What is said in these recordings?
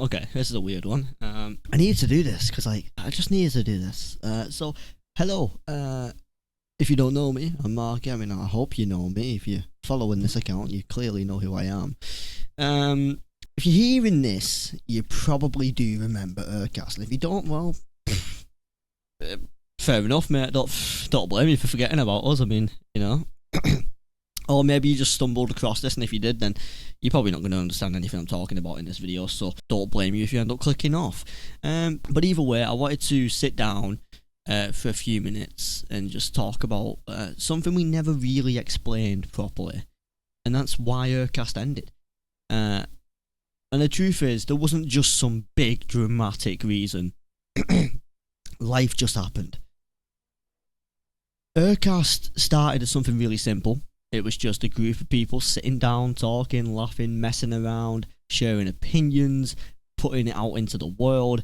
Okay, this is a weird one. I needed to do this because I just needed to do this. So hello. If you don't know me, I'm Mark. I mean, I hope you know me. If you're following this account, you clearly know who I am. If you're hearing this, you probably do remember UhCast. And if you don't, well, fair enough, mate. Don't blame you for forgetting about us. I mean, you know. Or maybe you just stumbled across this, and if you did, then you're probably not going to understand anything I'm talking about in this video, so don't blame you if you end up clicking off. But either way, I wanted to sit down for a few minutes and just talk about something we never really explained properly, and that's why UhCast ended. And the truth is, there wasn't just some big dramatic reason. Life just happened. UhCast started as something really simple. It was just a group of people sitting down, talking, laughing, messing around, sharing opinions, putting it out into the world,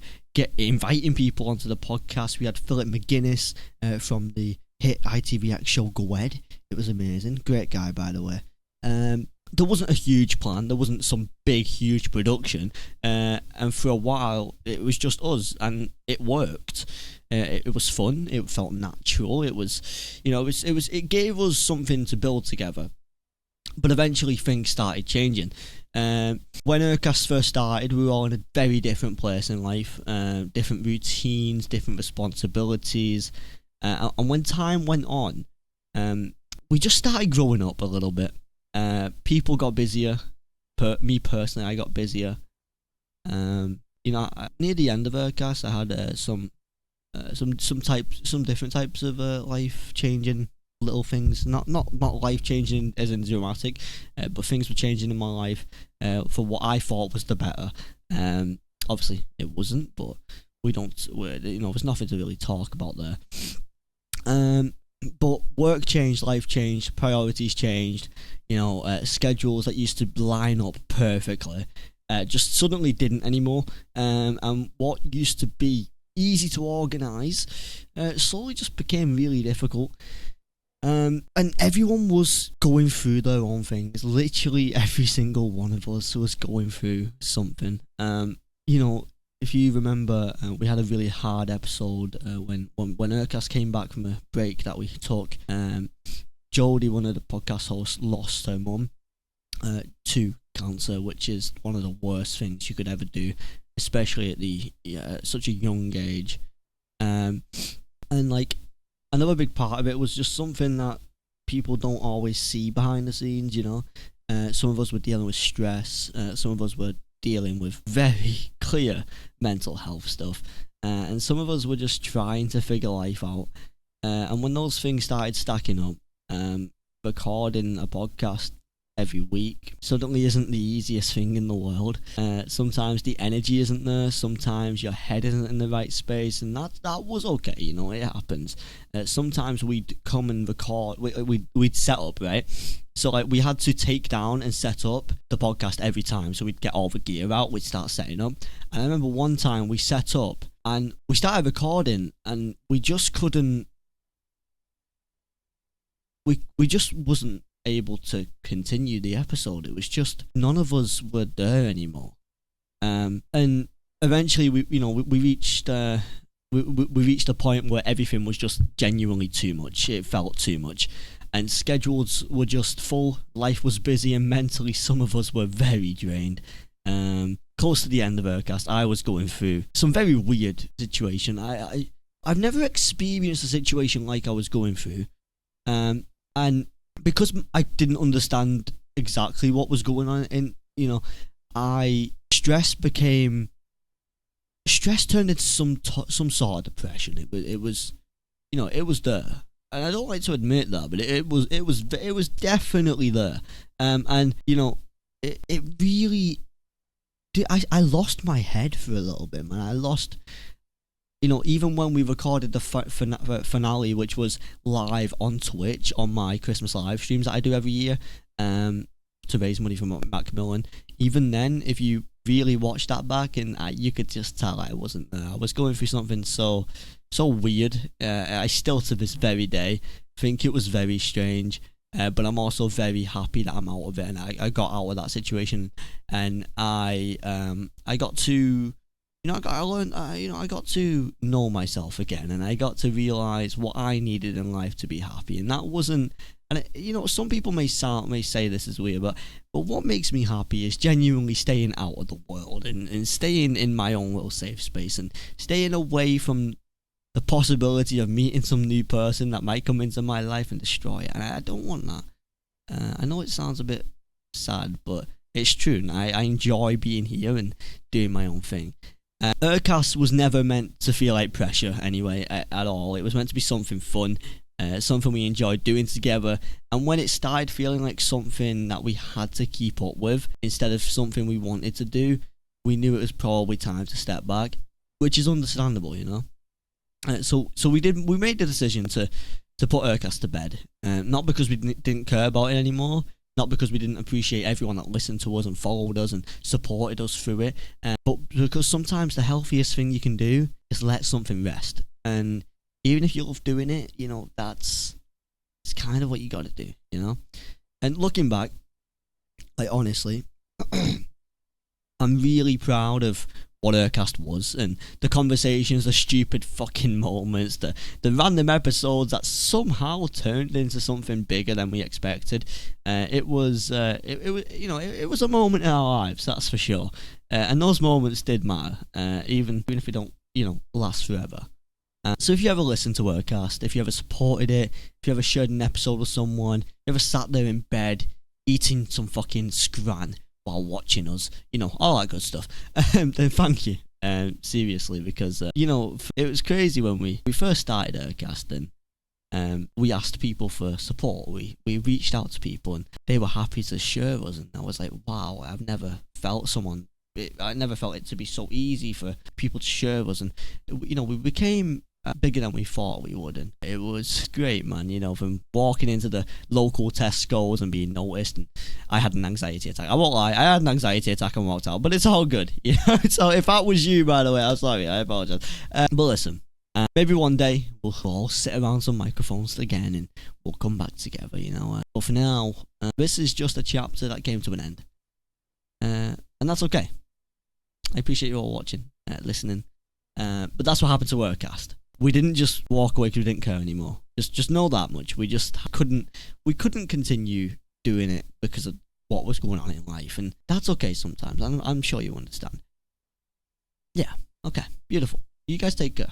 inviting people onto the podcast. We had Philip McGuinness from the hit ITVX show Go Ed. It was amazing. Great guy, by the way. There wasn't a huge plan. There wasn't some big, huge production. And for a while, it was just us, and it worked. It was fun. It felt natural. It was, you know, it gave us something to build together. But eventually, things started changing. When UhCast first started, we were all in a very different place in life, different routines, different responsibilities, and when time went on, we just started growing up a little bit. People got busier. Me personally, I got busier. You know, near the end of UhCast, I had some different types of life changing little things. Not life changing as in dramatic, but things were changing in my life for what I thought was the better. Obviously, it wasn't, but there's nothing to really talk about there. But work changed, life changed, priorities changed. You know, schedules that used to line up perfectly just suddenly didn't anymore. And what used to be easy to organise slowly just became really difficult. And everyone was going through their own things. Literally every single one of us was going through something. You know, if you remember, we had a really hard episode when UhCast came back from a break that we took. Jodie, one of the podcast hosts, lost her mum to cancer, which is one of the worst things you could ever do, especially at such a young age. And like, another big part of it was just something that people don't always see behind the scenes, you know. Some of us were dealing with stress, some of us were dealing with very clear mental health stuff, and some of us were just trying to figure life out. And when those things started stacking up, recording a podcast every week suddenly isn't the easiest thing in the world. Sometimes the energy isn't there, sometimes your head isn't in the right space, and that was okay, you know, it happens. Sometimes we'd come and record, we'd set up, right? So like, we had to take down and set up the podcast every time. So we'd get all the gear out, we'd start setting up. And I remember one time we set up and we started recording, and we just couldn't, we just wasn't able to continue the episode. It was just, none of us were there anymore. And eventually we reached we reached a point where everything was just genuinely too much. It felt too much, and schedules were just full. Life was busy, and mentally some of us were very drained. Close to the end of UhCast, I was going through some very weird situation. I've never experienced a situation like I was going through, and because I didn't understand exactly what was going on, and you know, stress turned into some sort of depression. It was, you know, it was there, and I don't like to admit that, but it was definitely there. And you know, it really did. I lost my head for a little bit, man. I lost. You know, even when we recorded the finale, which was live on Twitch on my Christmas live streams that I do every year, to raise money for Macmillan. Even then, if you really watch that back, and you could just tell I wasn't there. I was going through something so weird. I still, to this very day, think it was very strange. but I'm also very happy that I'm out of it, and I got out of that situation, and I got to, I learned, I got to know myself again, and I got to realize what I needed in life to be happy, and that wasn't. And some people may say this is weird, but what makes me happy is genuinely staying out of the world and staying in my own little safe space and staying away from the possibility of meeting some new person that might come into my life and destroy it. And I don't want that. I know it sounds a bit sad, but it's true. And I enjoy being here and doing my own thing. UhCast was never meant to feel like pressure anyway, at all. It was meant to be something fun. Something we enjoyed doing together, and when it started feeling like something that we had to keep up with instead of something we wanted to do, we knew it was probably time to step back, which is understandable, So we made the decision to put UhCast to bed, not because we didn't care about it anymore, not because we didn't appreciate everyone that listened to us and followed us and supported us through it, but because sometimes the healthiest thing you can do is let something rest. And even if you love doing it, it's kind of what you got to do, And looking back, like honestly, I'm really proud of what UhCast was, and the conversations, the stupid fucking moments, the random episodes that somehow turned into something bigger than we expected. It was it was a moment in our lives, that's for sure. And those moments did matter, even if they don't last forever. So if you ever listened to UhCast, if you ever supported it, if you ever shared an episode with someone, you ever sat there in bed eating some fucking scran while watching us, all that good stuff, then thank you, seriously, because, it was crazy when we first started UhCast, and we asked people for support. We reached out to people, and they were happy to share us, and I was like, wow, I never felt it to be so easy for people to share us, and, we became bigger than we thought we would, and it was great, man. From walking into the local Tesco's and being noticed, and I had an anxiety attack. I won't lie, I had an anxiety attack and walked out, but it's all good. So if that was you, by the way, I'm sorry, I apologize. But listen, maybe one day we'll all sit around some microphones again and we'll come back together. But for now, this is just a chapter that came to an end, and that's okay. I appreciate you all watching, listening, but that's what happened to UhCast. We didn't just walk away because we didn't care anymore. Just know that much. We just couldn't continue doing it because of what was going on in life, and that's okay sometimes. I'm sure you understand. Yeah, okay, beautiful. You guys take care.